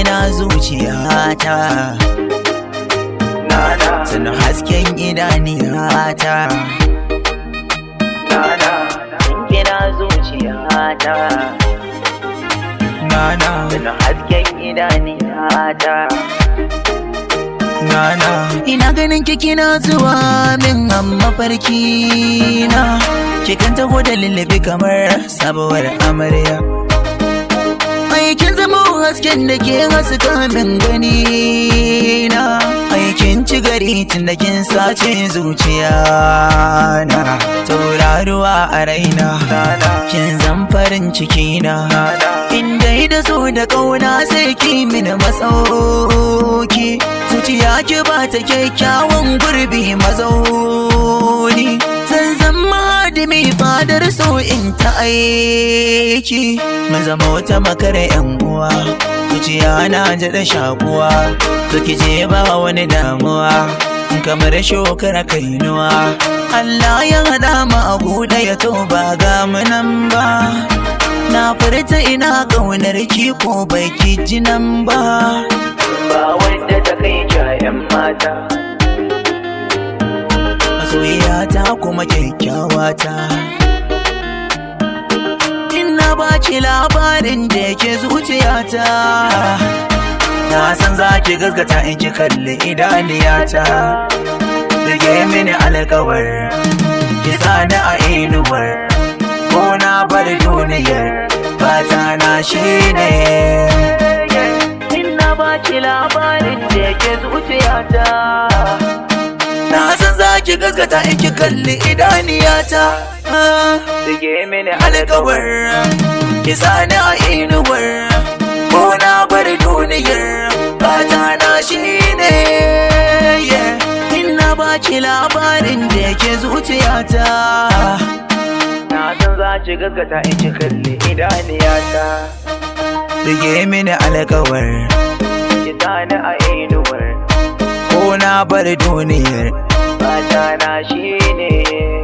kina zuciyata, sannan hasken idaniyata, kina zuciyata, sannan hasken idaniyata. Ina ganin ki kina zuwa min amma farki na, kikan taho da lullabi kamar sabuwar amarya. Aikin zama hasken da ke haska min gani na, aikin ci gari tun da kin sace zuciya na. Tauraruwa a raina, kin zan farin ciki na, inda da so da kauna sai ki mini masauki. Zuciya ki ba ta kyakkyawan gurbi mazauni, zan zama da mai fadar so in ta aiki. Mun zama wata makara yan uwa, zuciya na da shakuwa, to ki je ba wani damuwa, kamar shokara kainuwa. Allah ya haɗa mu a guda ya to ba ga mu nan ba, na furta ina ƙaunar ki ko bai ki ji nan ba. Ba wanda ta kai kyayen mata, masoyiyata kuma kyakkyawata. Ina baki labarin da yake zuciyata, na san za ki gaskata in ki kalli idaniyata. Rage mini alƙawar, ki sani a inuwar, ko na bar duniyar, fata na shine. Baki labarin da yake zuciyata, na san za ki gaskata in ki kalli idaniyata. Rage mini alƙawar, ki sani a inuwar, ko na bar duniyar, fata na shine. Ina baki labarin da yake zuciyata, na san za ki gaskata in ki kalli idaniyata. Rage mini alƙawar, sani a inuwar, ko na bar duniyar, fata na shine.